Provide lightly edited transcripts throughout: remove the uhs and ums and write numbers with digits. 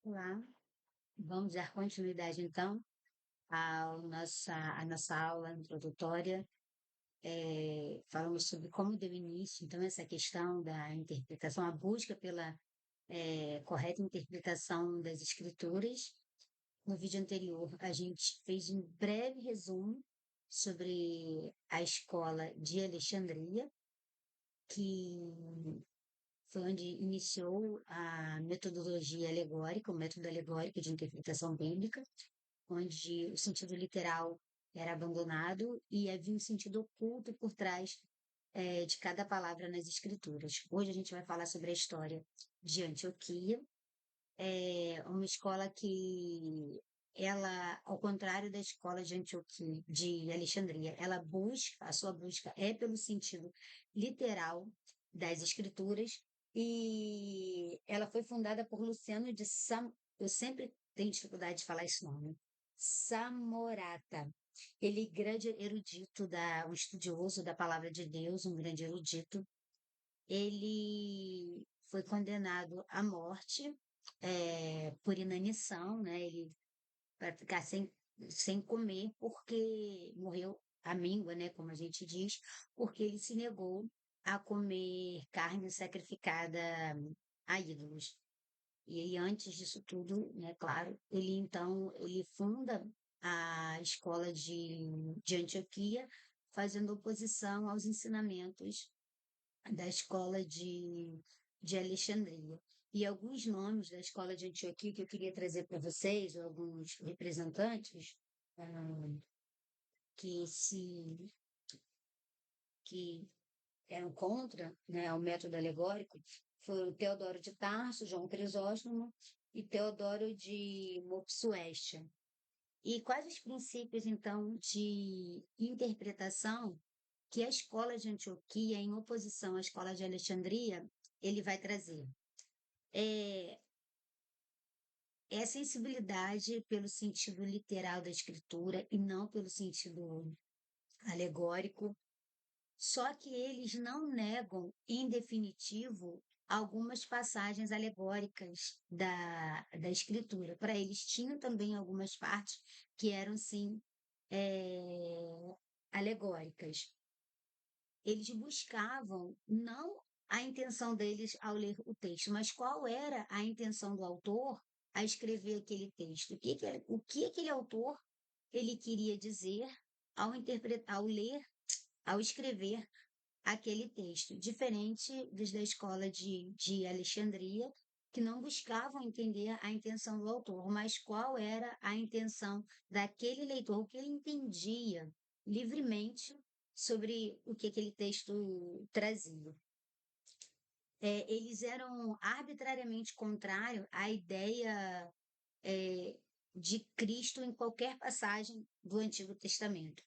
Olá, vamos dar continuidade então à nossa aula introdutória. Falamos sobre como deu início, então, essa questão da interpretação, a busca pela correta interpretação das escrituras. No vídeo anterior, a gente fez um breve resumo sobre a escola de Alexandria, que foi onde iniciou a metodologia alegórica, o método alegórico de interpretação bíblica, onde o sentido literal era abandonado e havia um sentido oculto por trás de cada palavra nas escrituras. Hoje a gente vai falar sobre a história de Antioquia, uma escola que ela, ao contrário da escola de Antioquia, de Alexandria, ela busca, a sua busca é pelo sentido literal das escrituras, e ela foi fundada por Luciano de Sam, eu sempre tenho dificuldade de falar esse nome, Samorata. Ele, grande erudito, um estudioso da palavra de Deus, um grande erudito, ele foi condenado à morte por inanição, né? Ele para ficar sem comer, porque morreu à míngua, né? Como a gente diz, porque ele se negou a comer carne sacrificada a ídolos. E aí, antes disso tudo, né, claro, ele funda a escola de Antioquia, fazendo oposição aos ensinamentos da escola de Alexandria. E alguns nomes da escola de Antioquia que eu queria trazer para vocês, alguns representantes ah, que se que eram contra, né, o método alegórico, foram Teodoro de Tarso, João Crisóstomo e Teodoro de Mopsuestia. E quais os princípios, então, de interpretação que a escola de Antioquia, em oposição à escola de Alexandria, ele vai trazer? É, é a sensibilidade pelo sentido literal da escritura e não pelo sentido alegórico, só que eles não negam, em definitivo, algumas passagens alegóricas da escritura. Para eles, tinham também algumas partes que eram, sim, é, alegóricas. Eles buscavam não a intenção deles ao ler o texto, mas qual era a intenção do autor a escrever aquele texto. O que aquele autor ele queria dizer ao interpretar, ao ler, ao escrever aquele texto, diferente dos da escola de Alexandria, que não buscavam entender a intenção do autor, mas qual era a intenção daquele leitor, o que ele entendia livremente sobre o que aquele texto trazia. Eles eram arbitrariamente contrários à ideia de Cristo em qualquer passagem do Antigo Testamento,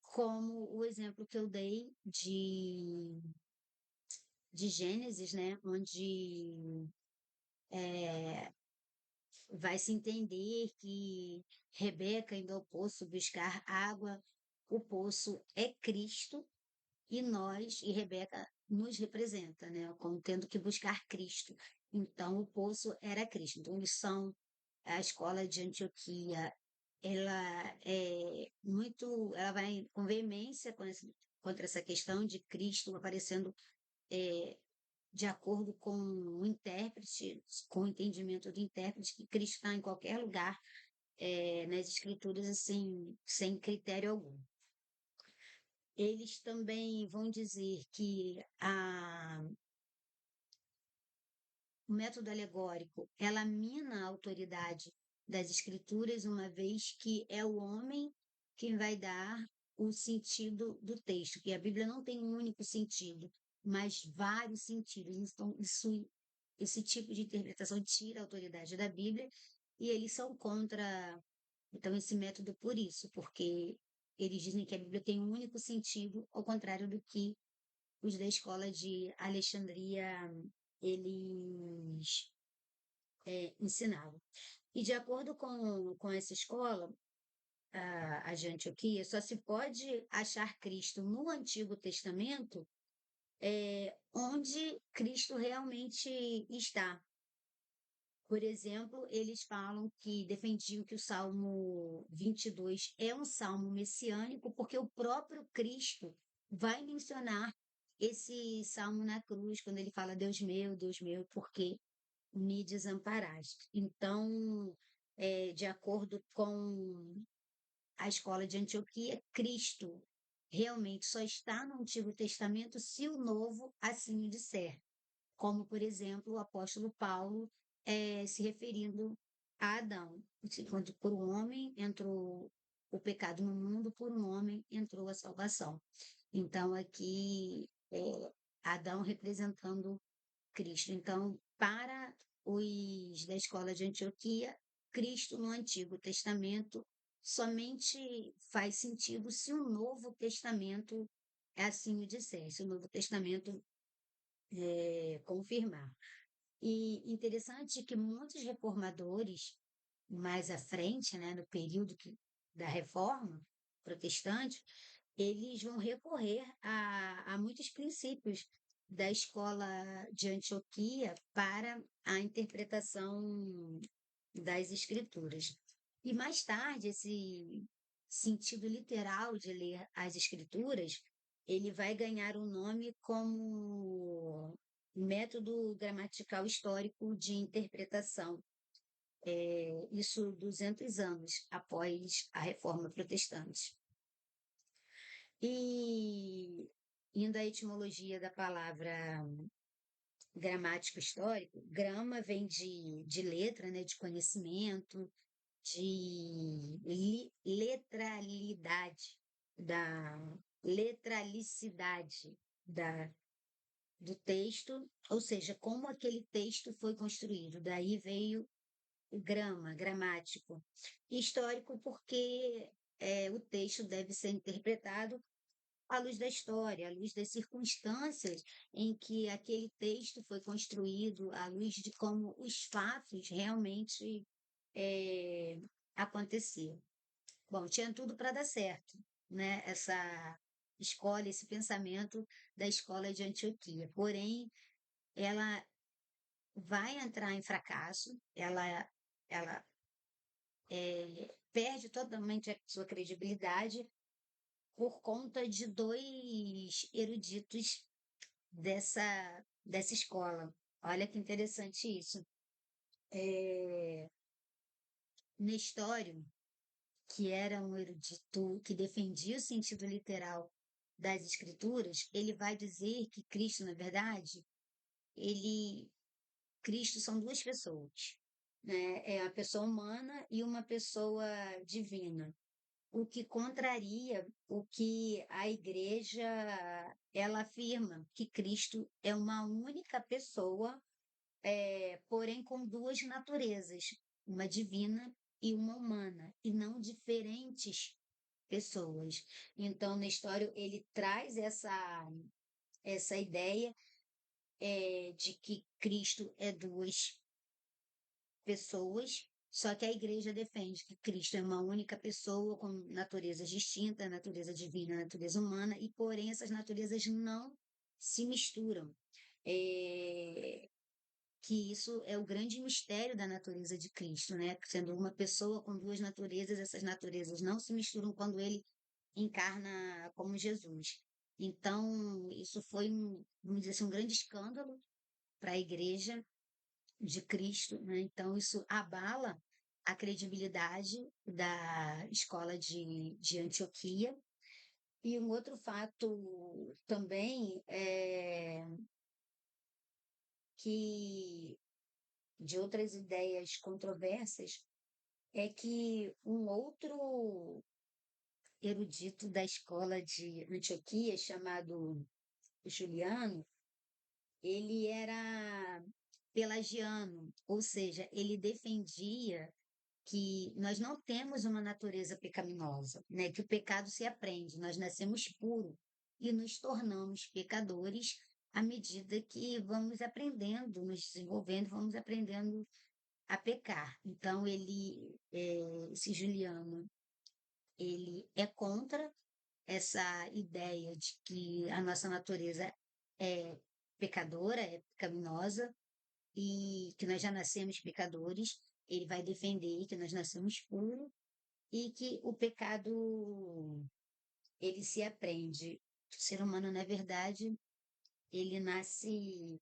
como o exemplo que eu dei de Gênesis, né, onde vai se entender que Rebeca indo ao poço buscar água, o poço é Cristo e Rebeca nos representa, né, como tendo que buscar Cristo. Então, o poço era Cristo. Então, eles são a escola de Antioquia, ela vai com veemência contra essa questão de Cristo aparecendo é, de acordo com o intérprete, com o entendimento do intérprete, que Cristo está em qualquer lugar nas escrituras, assim, sem critério algum. Eles também vão dizer que o método alegórico ela mina a autoridade das escrituras, uma vez que é o homem quem vai dar o sentido do texto, que a Bíblia não tem um único sentido, mas vários sentidos. Então, esse tipo de interpretação tira a autoridade da Bíblia, e eles são contra, então, esse método por isso, porque eles dizem que a Bíblia tem um único sentido, ao contrário do que os da escola de Alexandria eles ensinavam. E de acordo com essa escola, a de Antioquia, só se pode achar Cristo no Antigo Testamento onde Cristo realmente está. Por exemplo, eles falam que defendiam que o Salmo 22 é um salmo messiânico, porque o próprio Cristo vai mencionar esse salmo na cruz, quando ele fala: Deus meu, por que me desamparaste? Então, de acordo com a escola de Antioquia, Cristo realmente só está no Antigo Testamento se o Novo assim o disser, como, por exemplo, o apóstolo Paulo se referindo a Adão. Quando por um homem entrou o pecado no mundo, por um homem entrou a salvação. Então, aqui, Adão representando Cristo. Então, para os da escola de Antioquia, Cristo no Antigo Testamento somente faz sentido se o Novo Testamento assim o disser, se o Novo Testamento confirmar. E interessante que muitos reformadores, mais à frente, né, no período da Reforma Protestante, eles vão recorrer a muitos princípios da escola de Antioquia para a interpretação das Escrituras. E mais tarde, esse sentido literal de ler as Escrituras, ele vai ganhar o nome como método gramatical histórico de interpretação. Isso 200 anos após a Reforma Protestante. E indo à etimologia da palavra gramático histórico, grama vem de letra, né, de conhecimento, de letralidade, da letralicidade do texto, ou seja, como aquele texto foi construído. Daí veio o grama, gramático. Histórico, porque o texto deve ser interpretado à luz da história, à luz das circunstâncias em que aquele texto foi construído, à luz de como os fatos realmente eh, aconteciam. Bom, tinha tudo para dar certo, né? Essa escola, esse pensamento da escola de Antioquia. Porém, ela vai entrar em fracasso, ela perde totalmente a sua credibilidade por conta de dois eruditos dessa escola. Olha que interessante isso. Nestório, que era um erudito que defendia o sentido literal das escrituras, ele vai dizer que Cristo, na verdade, ele Cristo são duas pessoas, né? É a pessoa humana e uma pessoa divina, o que contraria o que a igreja ela afirma que Cristo é uma única pessoa, porém com duas naturezas, uma divina e uma humana, e não diferentes pessoas. Então, Nestório ele traz essa ideia de que Cristo é duas pessoas, só que a igreja defende que Cristo é uma única pessoa com naturezas distintas, natureza divina, natureza humana, e porém essas naturezas não se misturam. É, que isso é o grande mistério da natureza de Cristo, né? Sendo uma pessoa com duas naturezas, essas naturezas não se misturam quando ele encarna como Jesus. Então, isso foi, vamos dizer assim, um grande escândalo para a igreja de Cristo, né? Então, isso abala a credibilidade da escola de Antioquia. E um outro fato também é que, de outras ideias controversas, é que um outro erudito da escola de Antioquia, chamado Juliano, ele era pelagiano, ou seja, ele defendia que nós não temos uma natureza pecaminosa, né? Que o pecado se aprende, nós nascemos puro e nos tornamos pecadores à medida que vamos aprendendo, nos desenvolvendo, vamos aprendendo a pecar. Então esse Juliano, ele é contra essa ideia de que a nossa natureza é pecadora, é pecaminosa, e que nós já nascemos pecadores, ele vai defender que nós nascemos puros e que o pecado ele se aprende. O ser humano, na verdade, ele nasce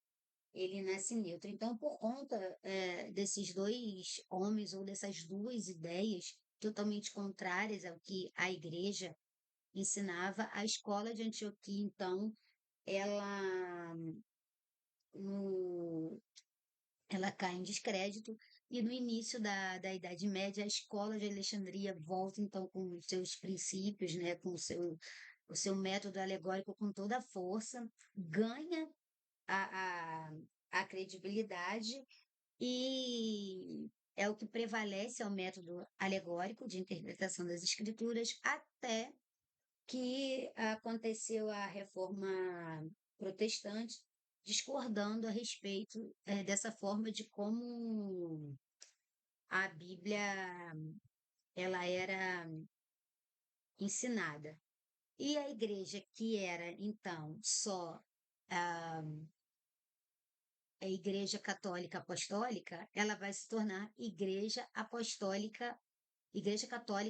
ele nasce neutro. Então, por conta desses dois homens ou dessas duas ideias totalmente contrárias ao que a igreja ensinava, a escola de Antioquia, então, ela no, ela cai em descrédito e no início da Idade Média a escola de Alexandria volta então com os seus princípios, né, com o seu método alegórico com toda a força, ganha a, a, a credibilidade e é o que prevalece ao método alegórico de interpretação das escrituras até que aconteceu a reforma protestante, discordando a respeito dessa forma de como a Bíblia ela era ensinada. E a igreja que era então só a, a Igreja Católica Apostólica, ela vai se tornar Igreja Católica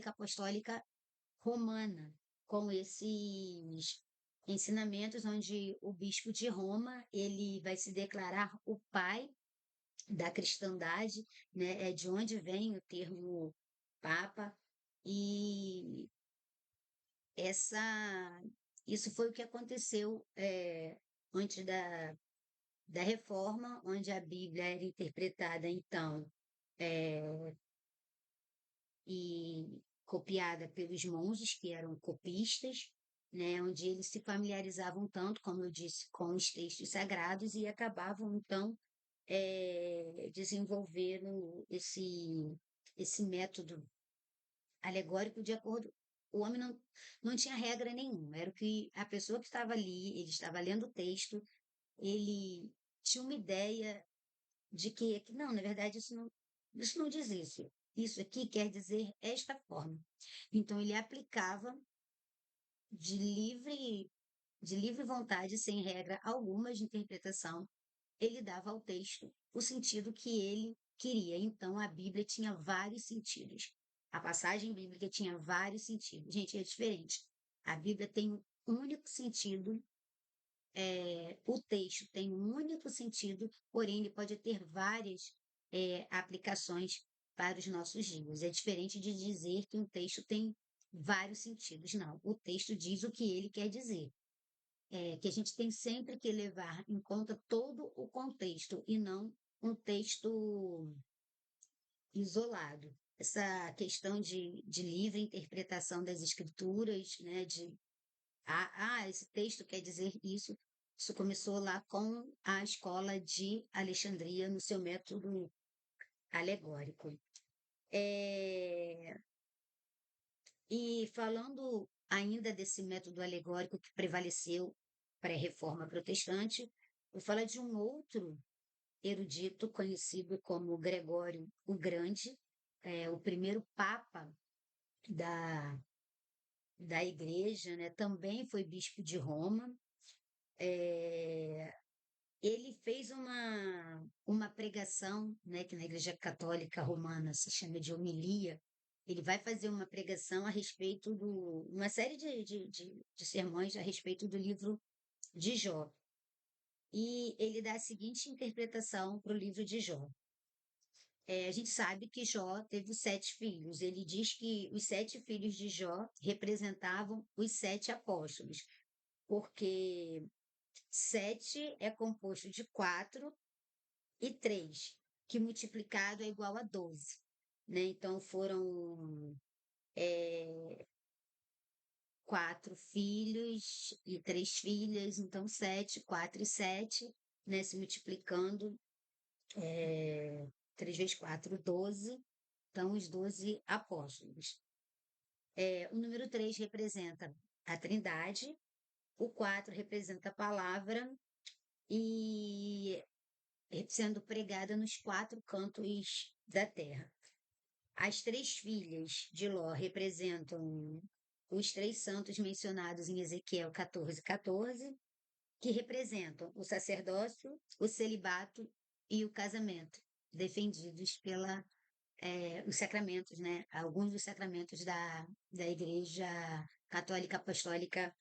Apostólica Romana, com esses ensinamentos onde o bispo de Roma, ele vai se declarar o pai da cristandade, né? É de onde vem o termo papa e essa isso foi o que aconteceu antes da reforma, onde a Bíblia era interpretada então é, e copiada pelos monges, que eram copistas, né, onde eles se familiarizavam tanto, como eu disse, com os textos sagrados e acabavam, então, desenvolvendo esse método alegórico de acordo. O homem não tinha regra nenhuma, era o que a pessoa que estava ali, ele estava lendo o texto, ele tinha uma ideia de que não, na verdade, isso não diz isso. Isso aqui quer dizer esta forma. Então, ele aplicava de livre, de livre vontade, sem regra alguma de interpretação, ele dava ao texto o sentido que ele queria. Então, a Bíblia tinha vários sentidos. A passagem bíblica tinha vários sentidos. Gente, é diferente. A Bíblia tem um único sentido, o texto tem um único sentido, porém ele pode ter várias aplicações para os nossos dias. É diferente de dizer que um texto tem vários sentidos. Não, o texto diz o que ele quer dizer. É, que a gente tem sempre que levar em conta todo o contexto e não um texto isolado. Essa questão de livre interpretação das escrituras, né, esse texto quer dizer isso. Isso começou lá com a escola de Alexandria, no seu método alegórico. E falando ainda desse método alegórico que prevaleceu pré-reforma protestante, vou falar de um outro erudito conhecido como Gregório o Grande, o primeiro papa da, da igreja, né? Também foi bispo de Roma. É, ele fez uma pregação, né, que na Igreja Católica Romana se chama de homilia. Ele vai fazer uma pregação a respeito uma série de sermões a respeito do livro de Jó. E ele dá a seguinte interpretação para o livro de Jó. A gente sabe que Jó teve 7 filhos. Ele diz que os 7 filhos de Jó representavam os 7 apóstolos, porque 7 é composto de 4 e 3, que multiplicado é igual a 12. Né? Então foram 4 filhos e 3 filhas, então 7, 4 e 7, né? Se multiplicando, 3 vezes 4, 12. Então, os 12 apóstolos. O número 3 representa a Trindade, o 4 representa a palavra, e sendo pregada nos 4 cantos da terra. As 3 filhas de Ló representam os 3 santos mencionados em Ezequiel 14, 14, que representam o sacerdócio, o celibato e o casamento, defendidos pela os sacramentos, né? Alguns dos sacramentos da Igreja Católica Apostólica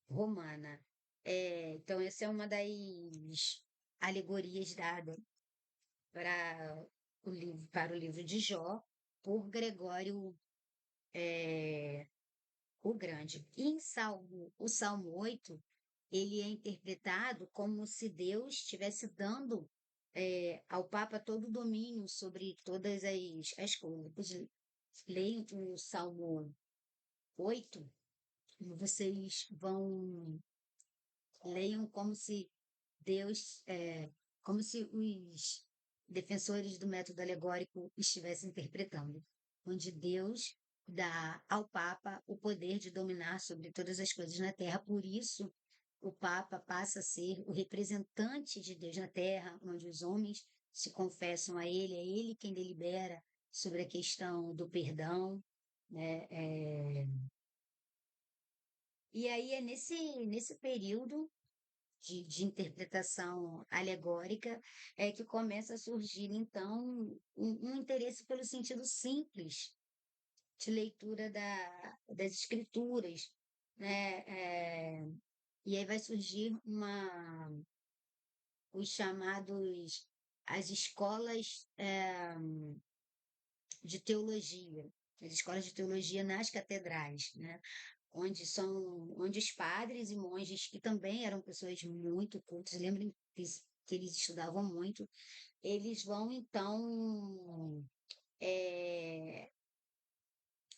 Romana. Então, essa é uma das alegorias dada para o livro de Jó por Gregório o Grande. E o Salmo 8, ele é interpretado como se Deus estivesse dando ao Papa todo o domínio sobre todas as coisas. Leiam o Salmo 8, vocês vão leiam como se Deus, como se os defensores do método alegórico estivessem interpretando, onde Deus dá ao Papa o poder de dominar sobre todas as coisas na Terra. Por isso, o Papa passa a ser o representante de Deus na Terra, onde os homens se confessam a Ele, é Ele quem delibera sobre a questão do perdão, né? E aí é nesse período de interpretação alegórica que começa a surgir, então, um interesse pelo sentido simples de leitura das escrituras, né? E aí vai surgir os chamados, as escolas de teologia, as escolas de teologia nas catedrais, né? Onde os padres e monges, que também eram pessoas muito cultas, lembrem que eles estudavam muito, eles vão então, é,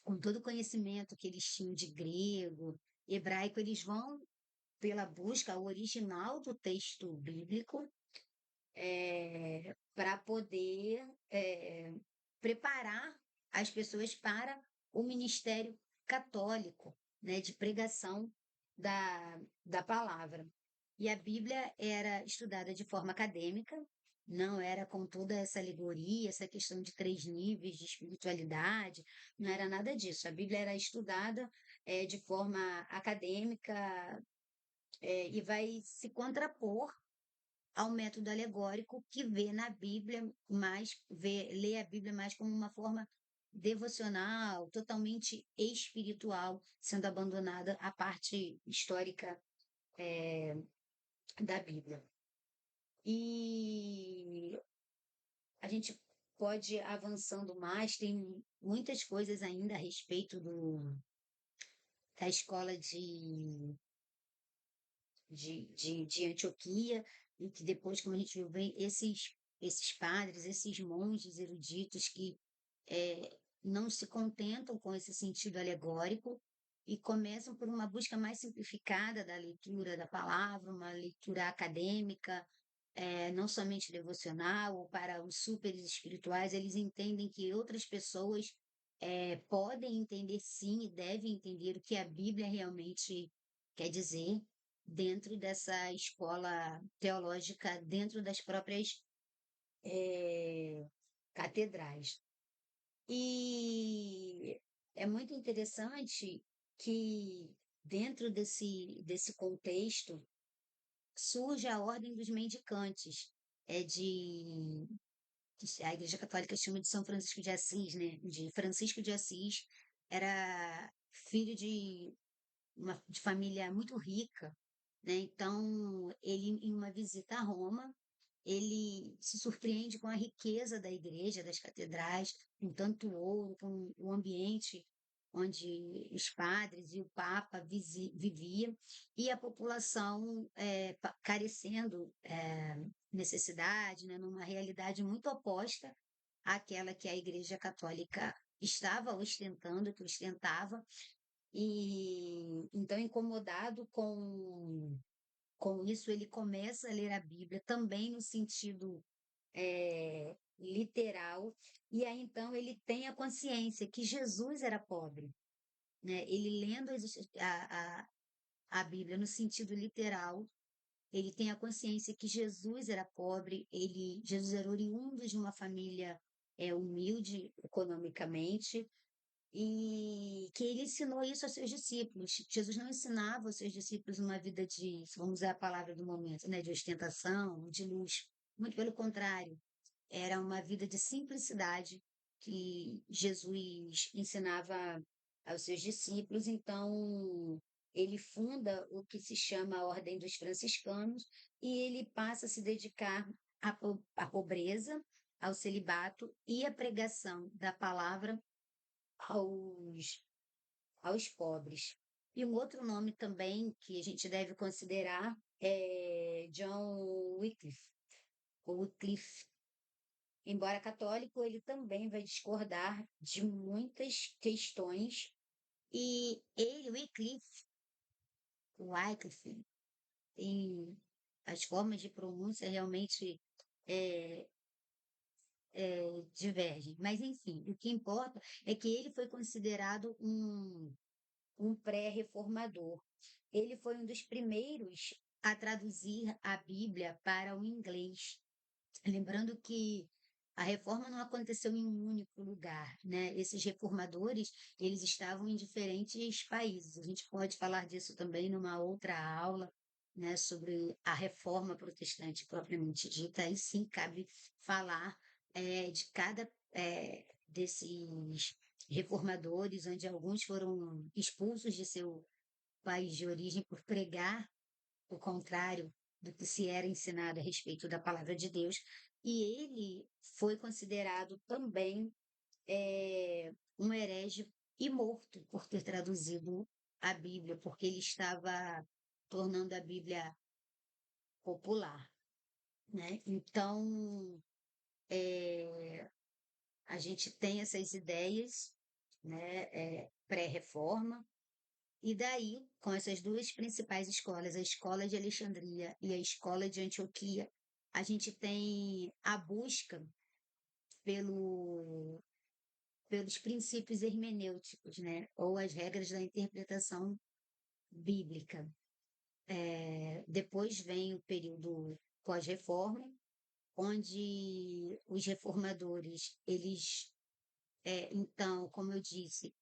com todo o conhecimento que eles tinham de grego, hebraico, eles vão pela busca ao original do texto bíblico para poder preparar as pessoas para o ministério católico, né, de pregação da palavra. E a Bíblia era estudada de forma acadêmica, não era com toda essa alegoria, essa questão de 3 níveis de espiritualidade, não era nada disso. A Bíblia era estudada de forma acadêmica e vai se contrapor ao método alegórico que lê a Bíblia mais como uma forma devocional, totalmente espiritual, sendo abandonada a parte histórica da Bíblia. E a gente pode ir avançando mais, tem muitas coisas ainda a respeito da escola de Antioquia, e que depois, como a gente viu bem, esses padres, esses monges eruditos que não se contentam com esse sentido alegórico e começam por uma busca mais simplificada da leitura da palavra, uma leitura acadêmica, não somente devocional, ou para os super espirituais, eles entendem que outras pessoas podem entender sim e devem entender o que a Bíblia realmente quer dizer dentro dessa escola teológica, dentro das próprias catedrais. E é muito interessante que, dentro desse contexto, surge a Ordem dos Mendicantes, que a Igreja Católica chama de São Francisco de Assis, né? De Francisco de Assis, era filho de família muito rica, né? Então, ele, em uma visita a Roma, ele se surpreende com a riqueza da igreja, das catedrais, com tanto ouro, com o ambiente onde os padres e o Papa viviam, e a população carecendo necessidade, né, numa realidade muito oposta àquela que a Igreja Católica estava ostentando, que ostentava, e então incomodado com isso, ele começa a ler a Bíblia também no sentido literal, e aí então ele tem a consciência que Jesus era pobre, né? Ele lendo a Bíblia no sentido literal, ele tem a consciência que Jesus era pobre, Jesus era oriundo de uma família humilde economicamente, e que ele ensinou isso aos seus discípulos. Jesus não ensinava aos seus discípulos uma vida de, vamos usar a palavra do momento, né, de ostentação, de luxo. Muito pelo contrário, era uma vida de simplicidade que Jesus ensinava aos seus discípulos. Então, ele funda o que se chama a Ordem dos Franciscanos e ele passa a se dedicar à pobreza, ao celibato e à pregação da palavra aos, aos pobres. E um outro nome também que a gente deve considerar é John Wycliffe, ou Wycliffe. Embora católico, ele também vai discordar de muitas questões. E ele, Wycliffe, tem as formas de pronúncia realmente é, divergem. Mas, enfim, o que importa é que ele foi considerado um pré-reformador. Ele foi um dos primeiros a traduzir a Bíblia para o inglês. Lembrando que a reforma não aconteceu em um único lugar, né? Esses reformadores, eles estavam em diferentes países. A gente pode falar disso também numa outra aula, né, sobre a reforma protestante propriamente dita. Aí sim cabe falar de cada desses reformadores, onde alguns foram expulsos de seu país de origem por pregar o contrário do que se era ensinado a respeito da palavra de Deus, e ele foi considerado também um herege e morto por ter traduzido a Bíblia, porque ele estava tornando a Bíblia popular, né? Então, a gente tem essas ideias, né, pré-reforma. E daí, com essas duas principais escolas, a escola de Alexandria e a escola de Antioquia, a gente tem a busca pelo, pelos princípios hermenêuticos, né? Ou as regras da interpretação bíblica. Depois vem o período pós-reforma, onde os reformadores, eles, então, como eu disse,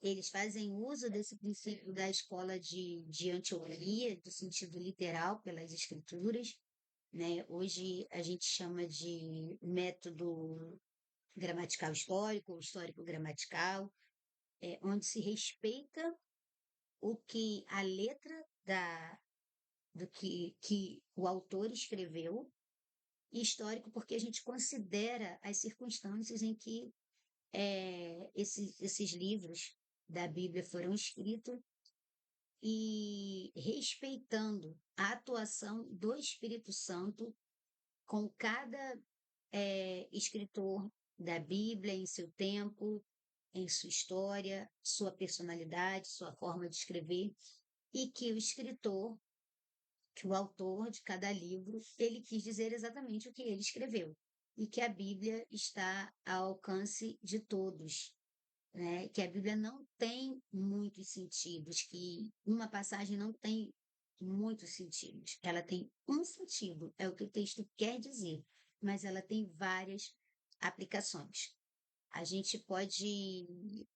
eles fazem uso desse princípio da escola de Antioquia, do sentido literal, pelas escrituras, né? Hoje a gente chama de método gramatical histórico, ou histórico gramatical, onde se respeita o que a letra do que o autor escreveu, e histórico porque a gente considera as circunstâncias em que esses livros da Bíblia foram escritos e respeitando a atuação do Espírito Santo com cada escritor da Bíblia em seu tempo, em sua história, sua personalidade, sua forma de escrever, e que o escritor, que o autor de cada livro, ele quis dizer exatamente o que ele escreveu, e que a Bíblia está ao alcance de todos, né? Que a Bíblia não tem muitos sentidos, que uma passagem não tem muitos sentidos. Ela tem um sentido, é o que o texto quer dizer, mas ela tem várias aplicações. A gente pode,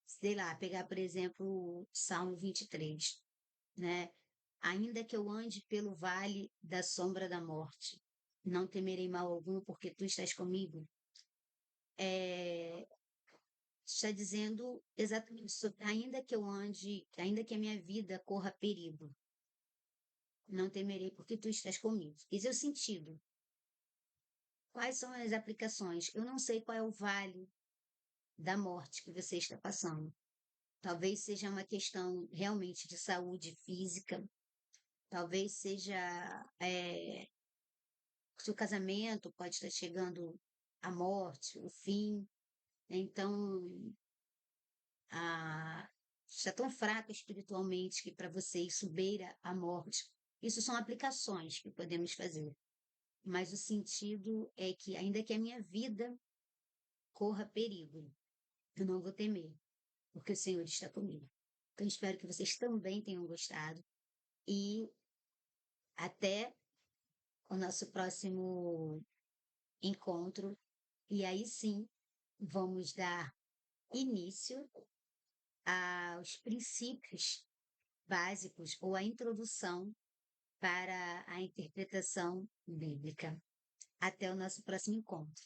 sei lá, pegar, por exemplo, o Salmo 23, né? Ainda que eu ande pelo vale da sombra da morte, não temerei mal algum, porque tu estás comigo. É, está dizendo exatamente isso. Ainda que eu ande, ainda que a minha vida corra perigo, não temerei porque tu estás comigo. Esse é o sentido. Quais são as aplicações? Eu não sei qual é o vale da morte que você está passando. Talvez seja uma questão realmente de saúde física, talvez seja o seu casamento pode estar chegando à morte, o fim. Então, está tão fraca espiritualmente que para você isso beira a morte. Isso são aplicações que podemos fazer. Mas o sentido é que, ainda que a minha vida corra perigo, eu não vou temer, porque o Senhor está comigo. Então, espero que vocês também tenham gostado e até o nosso próximo encontro. E aí sim, vamos dar início aos princípios básicos ou à introdução para a interpretação bíblica. Até o nosso próximo encontro.